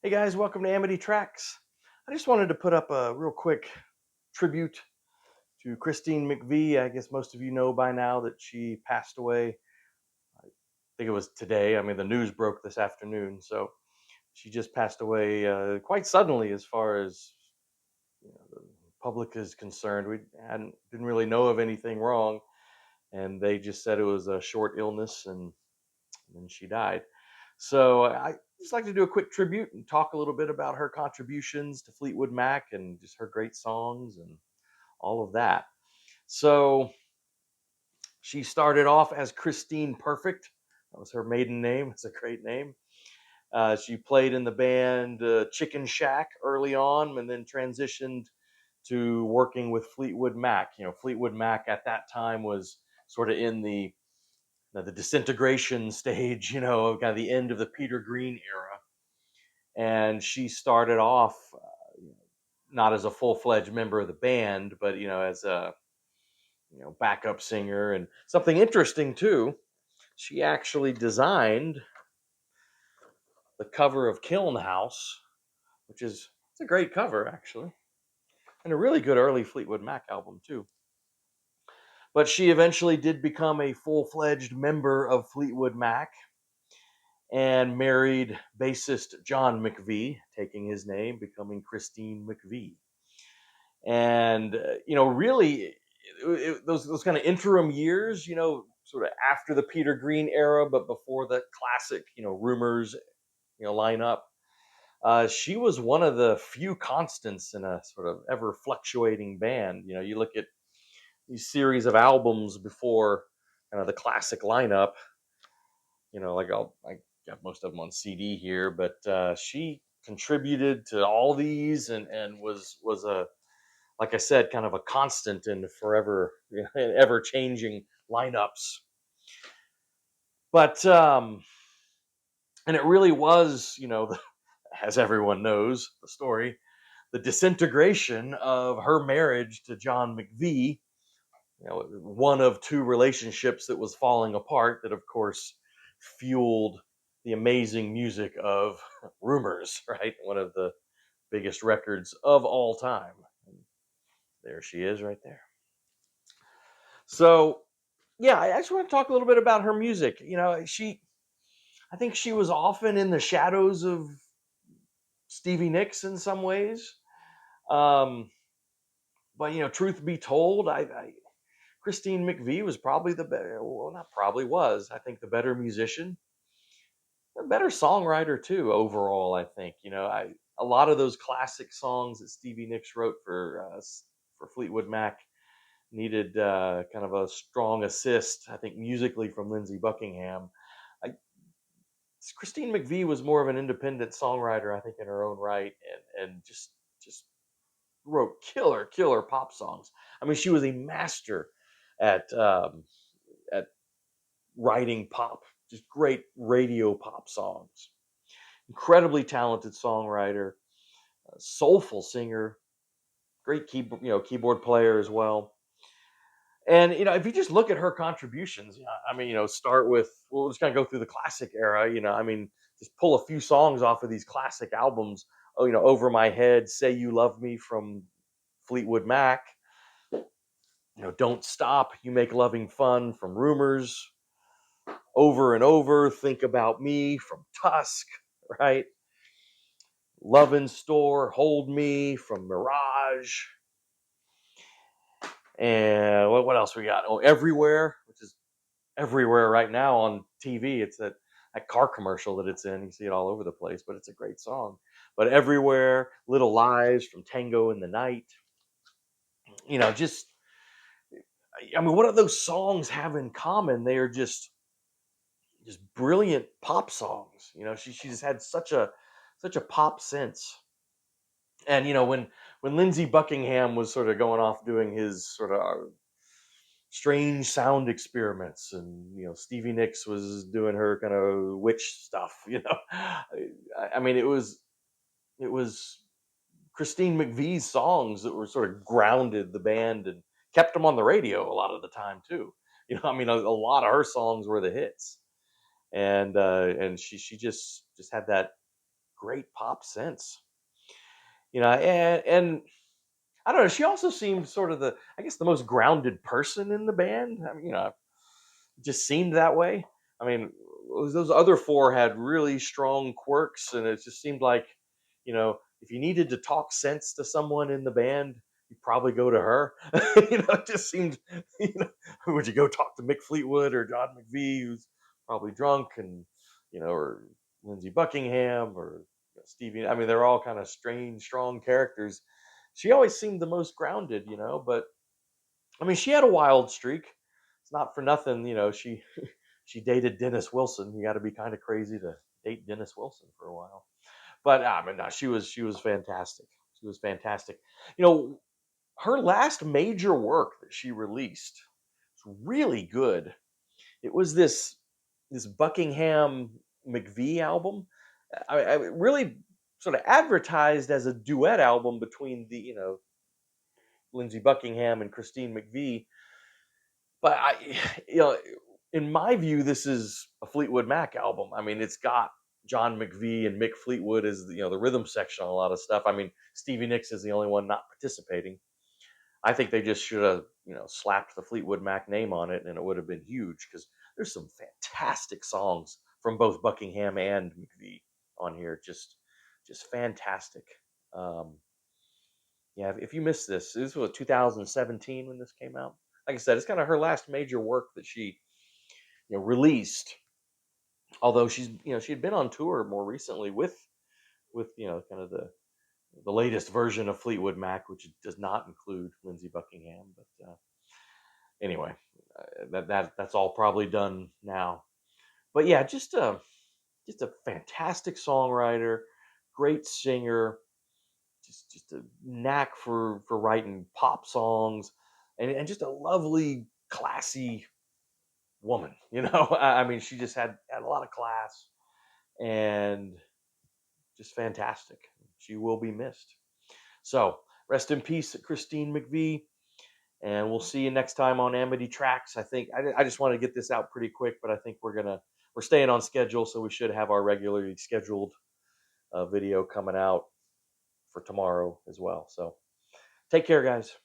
Hey guys, welcome to Amity Tracks. I just wanted to put up a real quick tribute to Christine McVie. I guess most of you know by now that she passed away. I think it was today. I mean, the news broke this afternoon, so she just passed away quite suddenly, as far as the public is concerned. We didn't really know of anything wrong, and they just said it was a short illness, and then she died. So I just like to do a quick tribute and talk a little bit about her contributions to Fleetwood Mac and just her great songs and all of that. So she started off as Christine Perfect. That was her maiden name. It's a great name. She played in the band Chicken Shack early on, and then transitioned to working with Fleetwood Mac. Fleetwood Mac at that time was sort of in the disintegration stage, kind of the end of the Peter Green era. And she started off not as a full-fledged member of the band, but as a backup singer. And something interesting too, she actually designed the cover of Kiln House, which is it's a great cover actually, and a really good early Fleetwood Mac album too. But she eventually did become a full-fledged member of Fleetwood Mac and married bassist John McVie, taking his name, becoming Christine McVie. And really, those kind of interim years, sort of after the Peter Green era, but before the classic, Rumors, line up. She was one of the few constants in a sort of ever fluctuating band. You look at these series of albums before kind of the classic lineup. Like I got most of them on CD here, but she contributed to all these and was a, like I said, kind of a constant in forever, ever changing lineups. But and it really was, as everyone knows the story, the disintegration of her marriage to John McVie. One of two relationships that was falling apart. That, of course, fueled the amazing music of Rumors, right? One of the biggest records of all time. And there she is, right there. So yeah, I just want to talk a little bit about her music. I think she was often in the shadows of Stevie Nicks in some ways. Um, but truth be told, Christine McVie was probably the better. Well, not probably was. I think the better musician, a better songwriter too. Overall, I think a lot of those classic songs that Stevie Nicks wrote for Fleetwood Mac needed kind of a strong assist. I think musically from Lindsey Buckingham. I, Christine McVie was more of an independent songwriter, I think, in her own right, and just wrote killer pop songs. I mean, she was a master at at writing pop, just great radio pop songs. Incredibly talented songwriter, soulful singer, great keyboard player as well. And if you just look at her contributions, I mean, start with we'll just kind of go through the classic era. I mean, just pull a few songs off of these classic albums. Oh, Over My Head, Say You Love Me from Fleetwood Mac. Don't Stop, You Make Loving Fun from Rumors. Over and Over, Think About Me from Tusk, right? Love in Store, Hold Me from Mirage. And what else we got? Oh, Everywhere, which is everywhere right now on TV. It's that car commercial that it's in. You see it all over the place, but it's a great song. But Everywhere, Little Lies from Tango in the Night. Just I mean, what do those songs have in common? They are just brilliant pop songs. She just had such a pop sense. And when Lindsey Buckingham was sort of going off doing his sort of strange sound experiments, and Stevie Nicks was doing her kind of witch stuff. I mean, it was Christine McVie's songs that were sort of grounded the band and kept them on the radio a lot of the time too. I mean, a lot of her songs were the hits, and she just had great pop sense, and I don't know. She also seemed sort of I guess, the most grounded person in the band. I mean, it just seemed that way. I mean, those other four had really strong quirks, and it just seemed like, if you needed to talk sense to someone in the band, you'd probably go to her. It just seemed, would you go talk to Mick Fleetwood or John McVie, who's probably drunk, and, or Lindsey Buckingham or Stevie. I mean, they're all kind of strange, strong characters. She always seemed the most grounded, but I mean, she had a wild streak. It's not for nothing, she dated Dennis Wilson. You got to be kind of crazy to date Dennis Wilson for a while. But I mean, no, she was fantastic. She was fantastic. You know, her last major work that she released was really good. It was this Buckingham McVie album. I really sort of advertised as a duet album between Lindsey Buckingham and Christine McVie. But you know, in my view, this is a Fleetwood Mac album. I mean, it's got John McVie and Mick Fleetwood as the rhythm section on a lot of stuff. I mean, Stevie Nicks is the only one not participating. I think they just should have slapped the Fleetwood Mac name on it, and it would have been huge, because there's some fantastic songs from both Buckingham and McVie on here. Just fantastic. Um, yeah, if you missed this was 2017 when this came out. Like I said, it's kind of her last major work that she released. Although she had been on tour more recently with kind of the latest version of Fleetwood Mac, which does not include Lindsey Buckingham. But anyway, that's all probably done now. But yeah, just a fantastic songwriter, great singer, just a knack for writing pop songs, and just a lovely, classy woman. I mean, she just had a lot of class, and just fantastic. She will be missed. So rest in peace, Christine McVie, and we'll see you next time on Amity Tracks. I think I just want to get this out pretty quick, but I think we're staying on schedule, so we should have our regularly scheduled video coming out for tomorrow as well. So take care, guys.